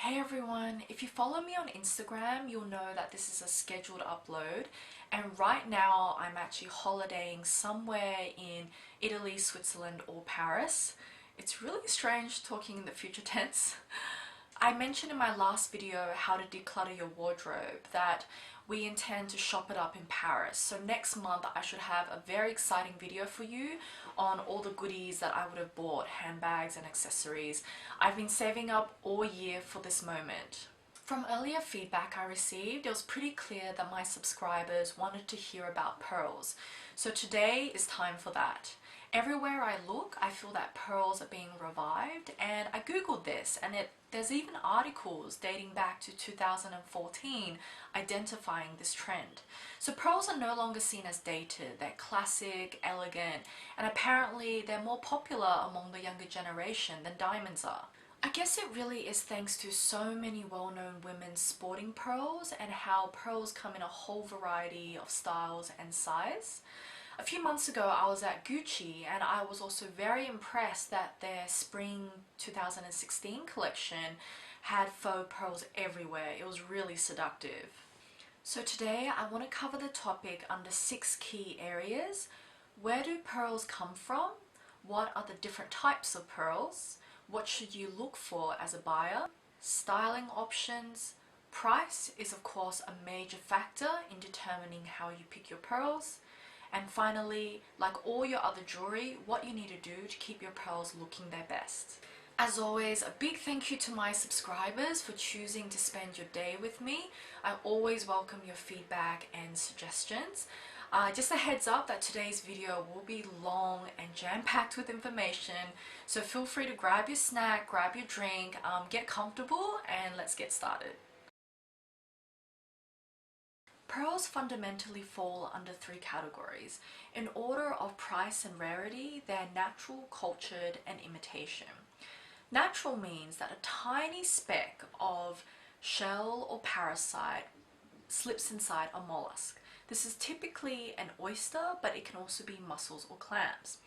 Hey everyone, if you follow me on Instagram, you'll know that this is a scheduled upload, and right now I'm actually holidaying somewhere in Italy, Switzerland or Paris. It's really strange talking in the future tense. I mentioned in my last video how to declutter your wardrobe, that we intend to shop it up in Paris. So next month I should have a very exciting video for you on all the goodies that I would have bought, handbags and accessories. I've been saving up all year for this moment. From earlier feedback I received, it was pretty clear that my subscribers wanted to hear about pearls. So today is time for that. Everywhere I look, I feel that pearls are being revived, and I googled this, and there's even articles dating back to 2014 identifying this trend. So pearls are no longer seen as dated, they're classic, elegant, and apparently they're more popular among the younger generation than diamonds are. I guess it really is thanks to so many well-known women sporting pearls and how pearls come in a whole variety of styles and size. A few months ago I was at Gucci and I was also very impressed that their spring 2016 collection had faux pearls everywhere. It was really seductive. So today I want to cover the topic under 6 key areas. Where do pearls come from? What are the different types of pearls? What should you look for as a buyer? Styling options. Price is of course a major factor in determining how you pick your pearls. And finally, like all your other jewelry, what you need to do to keep your pearls looking their best. As always, a big thank you to my subscribers for choosing to spend your day with me. I always welcome your feedback and suggestions. Just a heads up that today's video will be long and jam-packed with information, so feel free to grab your snack, grab your drink, get comfortable, and let's get started. Pearls fundamentally fall under 3 categories. In order of price and rarity, they're natural, cultured, and imitation. Natural means that a tiny speck of shell or parasite slips inside a mollusk. This is typically an oyster, but it can also be mussels or clams.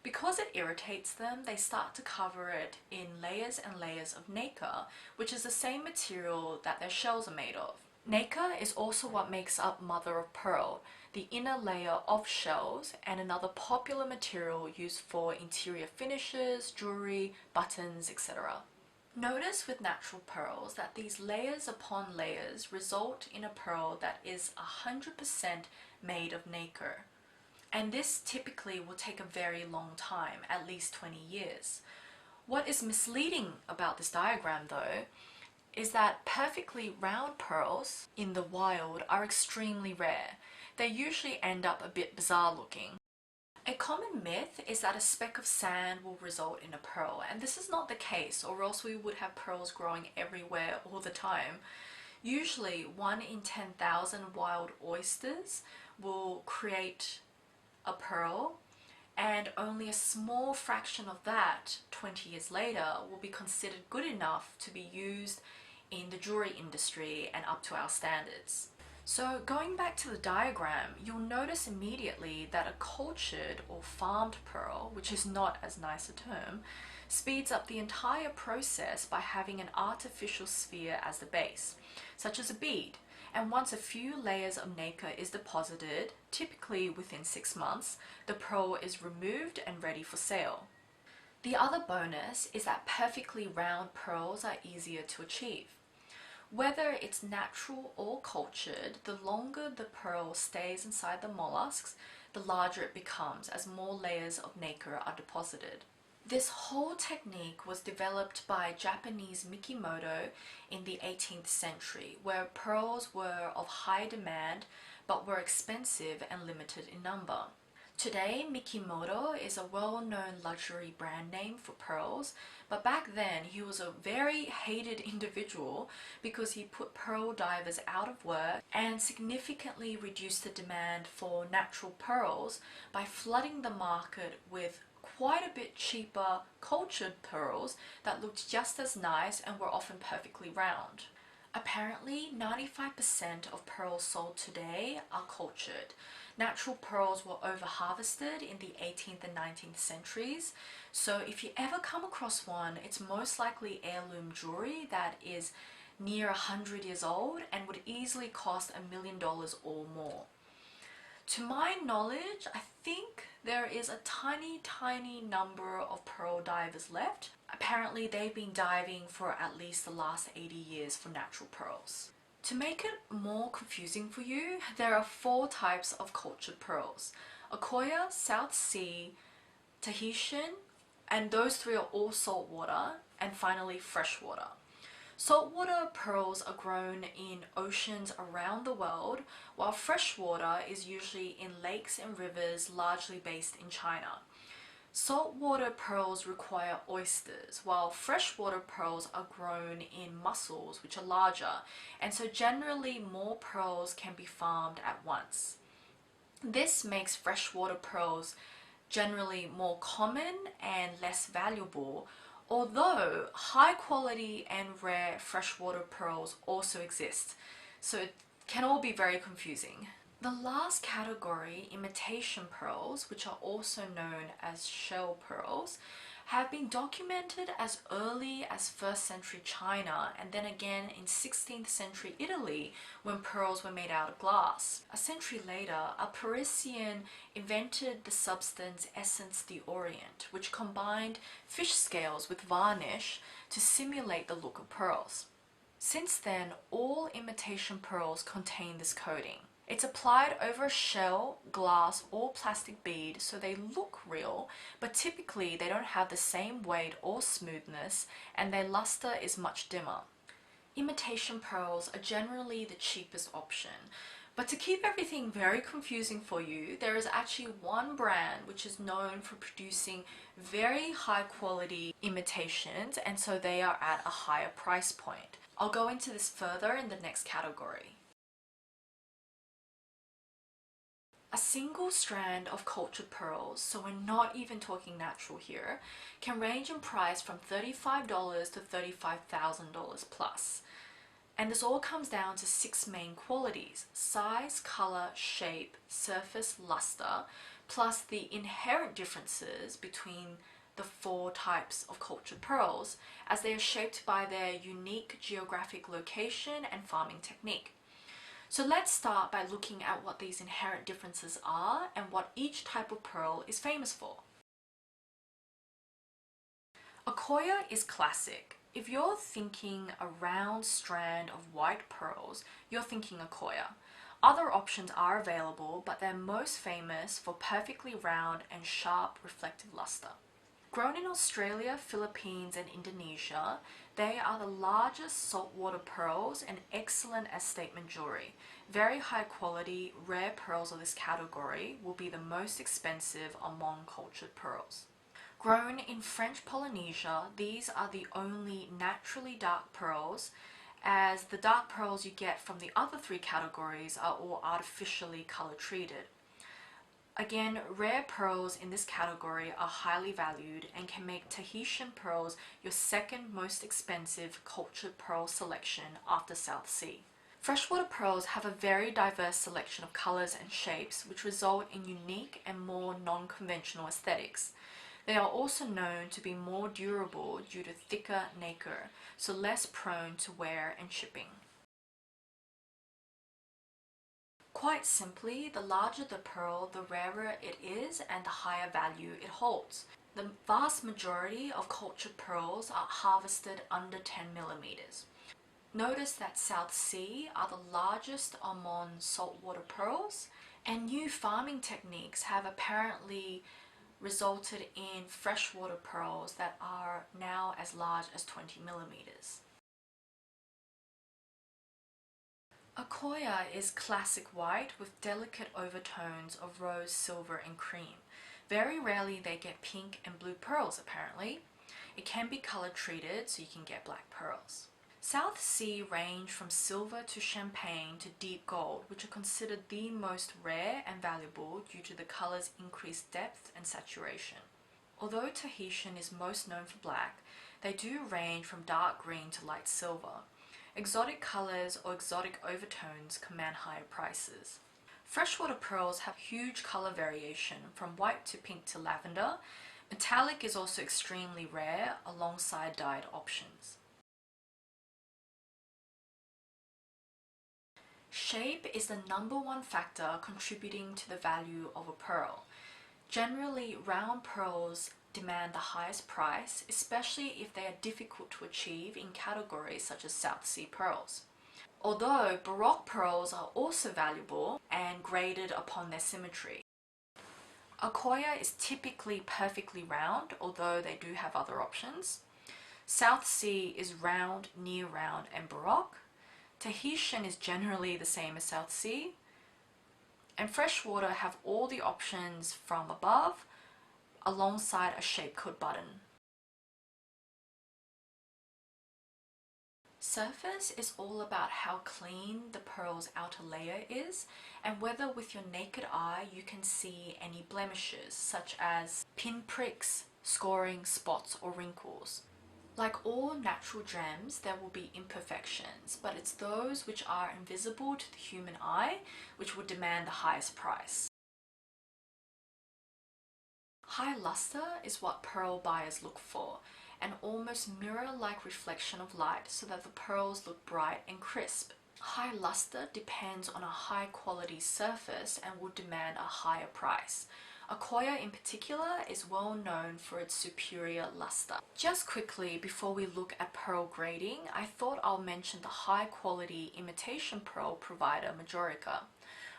Because it irritates them, they start to cover it in layers and layers of nacre, which is the same material that their shells are made of. Nacre is also what makes up mother of pearl, the inner layer of shells, and another popular material used for interior finishes, jewelry, buttons, etc. Notice with natural pearls that these layers upon layers result in a pearl that is 100% made of nacre. And this typically will take a very long time, at least 20 years. What is misleading about this diagram though is that perfectly round pearls in the wild are extremely rare. They usually end up a bit bizarre looking. A common myth is that a speck of sand will result in a pearl, and this is not the case, or else we would have pearls growing everywhere all the time. Usually 1 in 10,000 wild oysters will create a pearl, and only a small fraction of that 20 years later will be considered good enough to be used in the jewelry industry and up to our standards. So going back to the diagram, you'll notice immediately that a cultured or farmed pearl, which is not as nice a term, speeds up the entire process by having an artificial sphere as the base, such as a bead. And once a few layers of nacre is deposited, typically within 6 months, the pearl is removed and ready for sale. The other bonus is that perfectly round pearls are easier to achieve. Whether it's natural or cultured, the longer the pearl stays inside the mollusks, the larger it becomes as more layers of nacre are deposited. This whole technique was developed by Japanese Mikimoto in the 18th century, where pearls were of high demand but were expensive and limited in number. Today, Mikimoto is a well-known luxury brand name for pearls, but back then he was a very hated individual because he put pearl divers out of work and significantly reduced the demand for natural pearls by flooding the market with quite a bit cheaper cultured pearls that looked just as nice and were often perfectly round. Apparently, 95% of pearls sold today are cultured. Natural pearls were over-harvested in the 18th and 19th centuries, so if you ever come across one, it's most likely heirloom jewelry that is near 100 years old and would easily cost $1 million or more. To my knowledge, I think there is a tiny number of pearl divers left. Apparently they've been diving for at least the last 80 years for natural pearls. To make it more confusing for you, there are 4 types of cultured pearls: Akoya, South Sea, Tahitian, and those 3 are all saltwater, and finally freshwater. Saltwater pearls are grown in oceans around the world, while freshwater is usually in lakes and rivers largely based in China. Saltwater pearls require oysters, while freshwater pearls are grown in mussels, which are larger, and so generally more pearls can be farmed at once. This makes freshwater pearls generally more common and less valuable, although high quality and rare freshwater pearls also exist, so it can all be very confusing. The last category, imitation pearls, which are also known as shell pearls, have been documented as early as 1st century China and then again in 16th century Italy when pearls were made out of glass. A century later, a Parisian invented the substance Essence d'Orient, which combined fish scales with varnish to simulate the look of pearls. Since then, all imitation pearls contain this coating. It's applied over a shell, glass, or plastic bead so they look real, but typically they don't have the same weight or smoothness and their luster is much dimmer. Imitation pearls are generally the cheapest option, but to keep everything very confusing for you, there is actually one brand which is known for producing very high quality imitations, and so they are at a higher price point. I'll go into this further in the next category. A single strand of cultured pearls, so we're not even talking natural here, can range in price from $35 to $35,000 plus. And this all comes down to 6 main qualities: size, color, shape, surface, luster, plus the inherent differences between the 4 types of cultured pearls, as they are shaped by their unique geographic location and farming technique. So let's start by looking at what these inherent differences are and what each type of pearl is famous for. Akoya is classic. If you're thinking a round strand of white pearls, you're thinking Akoya. Other options are available, but they're most famous for perfectly round and sharp reflective luster. Grown in Australia, Philippines, and Indonesia, they are the largest saltwater pearls and excellent as statement jewelry. Very high quality, rare pearls of this category will be the most expensive among cultured pearls. Grown in French Polynesia, these are the only naturally dark pearls, as the dark pearls you get from the other 3 categories are all artificially color treated. Again, rare pearls in this category are highly valued and can make Tahitian pearls your second most expensive cultured pearl selection after South Sea. Freshwater pearls have a very diverse selection of colors and shapes, which result in unique and more non-conventional aesthetics. They are also known to be more durable due to thicker nacre, so less prone to wear and chipping. Quite simply, the larger the pearl, the rarer it is and the higher value it holds. The vast majority of cultured pearls are harvested under 10 millimeters. Notice that South Sea are the largest among saltwater pearls, and new farming techniques have apparently resulted in freshwater pearls that are now as large as 20 millimeters. Akoya is classic white with delicate overtones of rose, silver, and cream. Very rarely they get pink and blue pearls apparently. It can be color treated so you can get black pearls. South Sea range from silver to champagne to deep gold, which are considered the most rare and valuable due to the color's increased depth and saturation. Although Tahitian is most known for black, they do range from dark green to light silver. Exotic colors or exotic overtones command higher prices. Freshwater pearls have huge color variation from white to pink to lavender. Metallic is also extremely rare alongside dyed options. Shape is the #1 factor contributing to the value of a pearl. Generally, round pearls demand the highest price, especially if they are difficult to achieve in categories such as South Sea pearls. Although Baroque pearls are also valuable and graded upon their symmetry. Akoya is typically perfectly round, although they do have other options. South Sea is round, near round, and Baroque. Tahitian is generally the same as South Sea. And freshwater have all the options from above, alongside a shape code button. Surface is all about how clean the pearl's outer layer is and whether with your naked eye you can see any blemishes such as pinpricks, scoring, spots or wrinkles. Like all natural gems, there will be imperfections, but it's those which are invisible to the human eye which would demand the highest price. High luster is what pearl buyers look for, an almost mirror-like reflection of light so that the pearls look bright and crisp. High luster depends on a high-quality surface and would demand a higher price. Akoya in particular is well known for its superior luster. Just quickly before we look at pearl grading, I thought I'll mention the high-quality imitation pearl provider Majorica.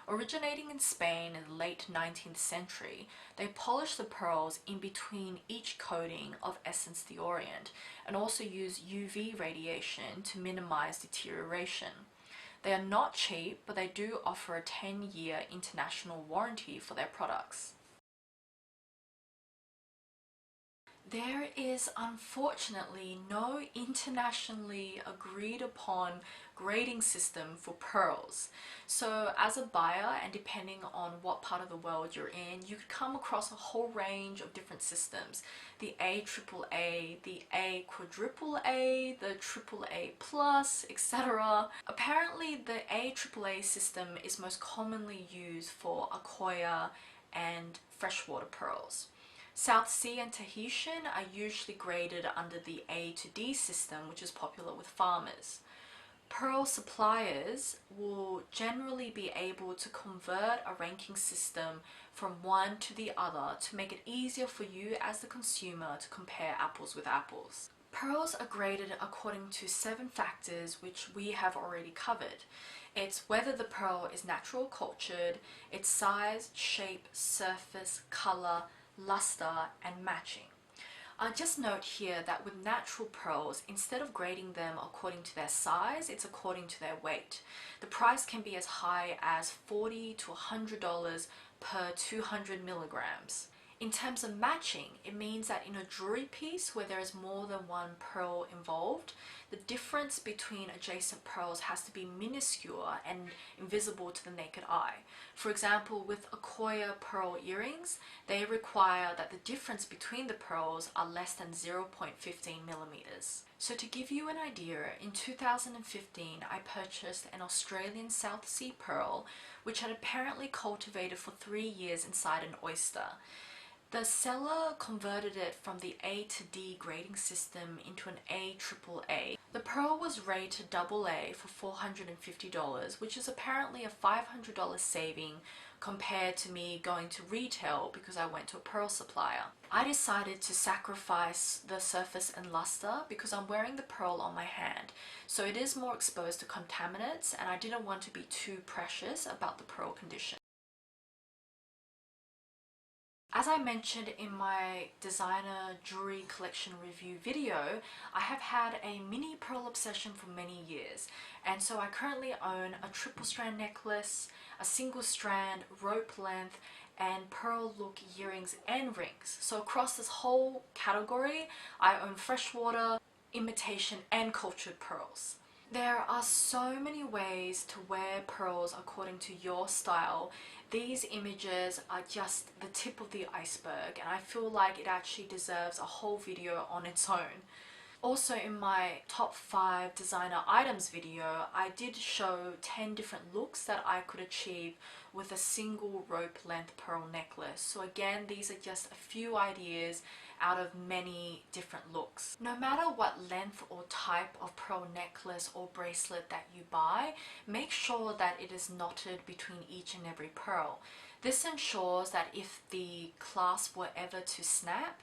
Originating in Spain in the late 19th century, they polished the pearls in between each coating of Essence d'Orient and also use UV radiation to minimize deterioration. They are not cheap, but they do offer a 10-year international warranty for their products. There is unfortunately no internationally agreed upon grading system for pearls. So as a buyer, and depending on what part of the world you're in, you could come across a whole range of different systems. The AAA, the A quadruple A, the AAA plus, etc. Apparently the AAA system is most commonly used for Akoya and freshwater pearls. South Sea and Tahitian are usually graded under the A to D system, which is popular with farmers. Pearl suppliers will generally be able to convert a ranking system from one to the other to make it easier for you as the consumer to compare apples with apples. Pearls are graded according to 7 factors which we have already covered. It's whether the pearl is natural cultured, its size, shape, surface, color, luster and matching. Just note here that with natural pearls, instead of grading them according to their size, it's according to their weight. The price can be as high as $40 to $100 per 200 milligrams. In terms of matching, it means that in a jewelry piece where there is more than one pearl involved, the difference between adjacent pearls has to be minuscule and invisible to the naked eye. For example, with Akoya pearl earrings, they require that the difference between the pearls are less than 0.15 millimeters. So to give you an idea, in 2015 I purchased an Australian South Sea pearl which had apparently cultivated for 3 years inside an oyster. The seller converted it from the A to D grading system into an AAA. The pearl was rated AA for $450, which is apparently a $500 saving compared to me going to retail because I went to a pearl supplier. I decided to sacrifice the surface and luster because I'm wearing the pearl on my hand, so it is more exposed to contaminants and I didn't want to be too precious about the pearl condition. As I mentioned in my designer jewelry collection review video, I have had a mini pearl obsession for many years, and so I currently own a triple strand necklace, a single strand, rope length, and pearl look earrings and rings. So across this whole category, I own freshwater, imitation, and cultured pearls. There are so many ways to wear pearls according to your style. These images are just the tip of the iceberg and I feel like it actually deserves a whole video on its own. Also, in my top 5 designer items video, I did show 10 different looks that I could achieve with a single rope length pearl necklace. So again, these are just a few ideas out of many different looks. No matter what length or type of pearl necklace or bracelet that you buy, make sure that it is knotted between each and every pearl. This ensures that if the clasp were ever to snap,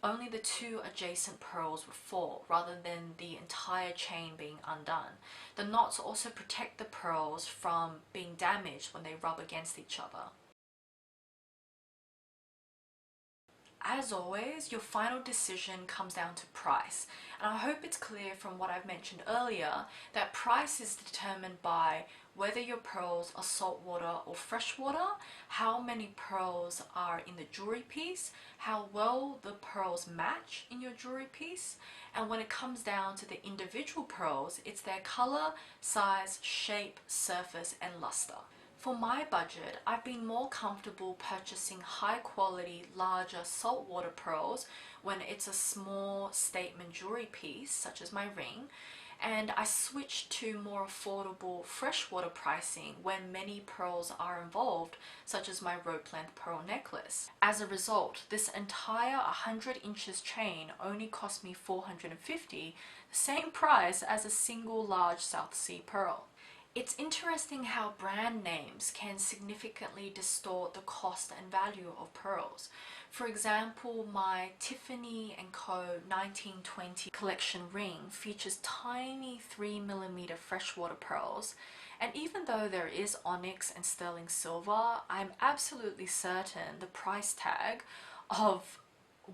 only the 2 adjacent pearls would fall rather than the entire chain being undone. The knots also protect the pearls from being damaged when they rub against each other. As always, your final decision comes down to price, and I hope it's clear from what I've mentioned earlier that price is determined by whether your pearls are saltwater or freshwater, how many pearls are in the jewelry piece, how well the pearls match in your jewelry piece, and when it comes down to the individual pearls, it's their color, size, shape, surface, and luster. For my budget, I've been more comfortable purchasing high quality, larger saltwater pearls when it's a small statement jewelry piece, such as my ring, and I switched to more affordable freshwater pricing when many pearls are involved, such as my rope length pearl necklace. As a result, this entire 100 inches chain only cost me $450, the same price as a single large South Sea pearl. It's interesting how brand names can significantly distort the cost and value of pearls. For example, my Tiffany & Co 1920 collection ring features tiny 3mm freshwater pearls, and even though there is onyx and sterling silver, I'm absolutely certain the price tag of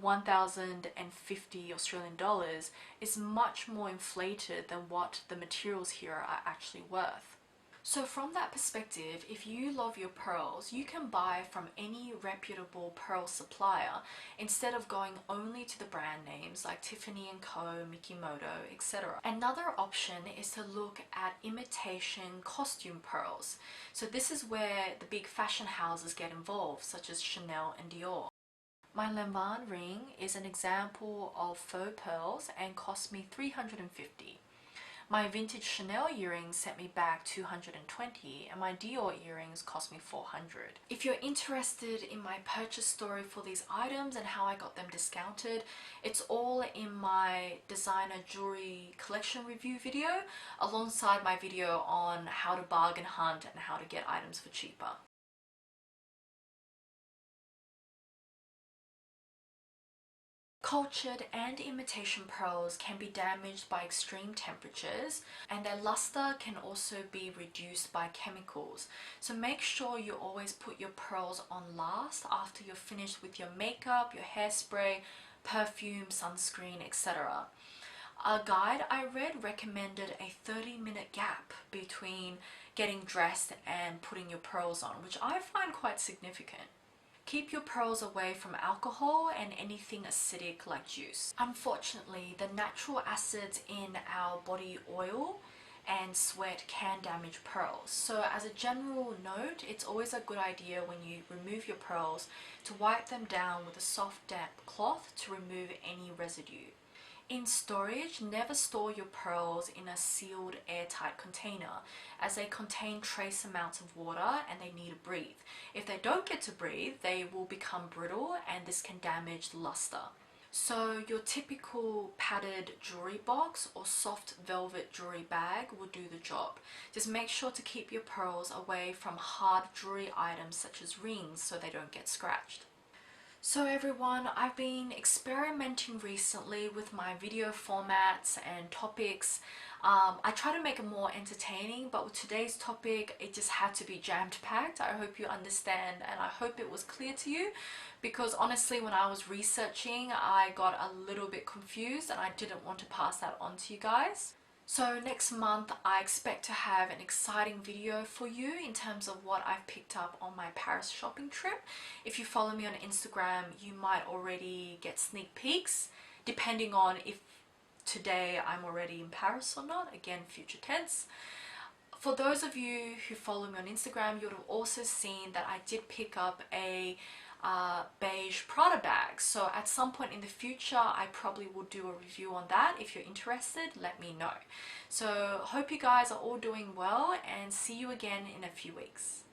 1,050 Australian dollars is much more inflated than what the materials here are actually worth. So from that perspective, if you love your pearls, you can buy from any reputable pearl supplier instead of going only to the brand names like Tiffany & Co, Mikimoto, etc. Another option is to look at imitation costume pearls. So this is where the big fashion houses get involved, such as Chanel and Dior. My Lanvin ring is an example of faux pearls and cost me $350. My vintage Chanel earrings sent me back $220, and my Dior earrings cost me $400. If you're interested in my purchase story for these items and how I got them discounted, it's all in my designer jewelry collection review video, alongside my video on how to bargain hunt and how to get items for cheaper. Cultured and imitation pearls can be damaged by extreme temperatures, and their luster can also be reduced by chemicals. So make sure you always put your pearls on last after you're finished with your makeup, your hairspray, perfume, sunscreen, etc. A guide I read recommended a 30-minute gap between getting dressed and putting your pearls on, which I find quite significant. Keep your pearls away from alcohol and anything acidic like juice. Unfortunately, the natural acids in our body oil and sweat can damage pearls. So as a general note, it's always a good idea when you remove your pearls to wipe them down with a soft damp cloth to remove any residue. In storage, never store your pearls in a sealed airtight container, as they contain trace amounts of water and they need to breathe. If they don't get to breathe, they will become brittle and this can damage the luster. So your typical padded jewelry box or soft velvet jewelry bag will do the job. Just make sure to keep your pearls away from hard jewelry items such as rings so they don't get scratched. So everyone, I've been experimenting recently with my video formats and topics. I try to make it more entertaining, but with today's topic, it just had to be jam-packed. I hope you understand, and I hope it was clear to you, because honestly, when I was researching, I got a little bit confused and I didn't want to pass that on to you guys. So next month I expect to have an exciting video for you in terms of what I've picked up on my Paris shopping trip. If you follow me on Instagram, you might already get sneak peeks, depending on if today I'm already in Paris or not. Again, future tense. For those of you who follow me on Instagram, you would have also seen that I did pick up a beige Prada bags. So at some point in the future, I probably will do a review on that. If you're interested, let me know. So hope you guys are all doing well, and see you again in a few weeks.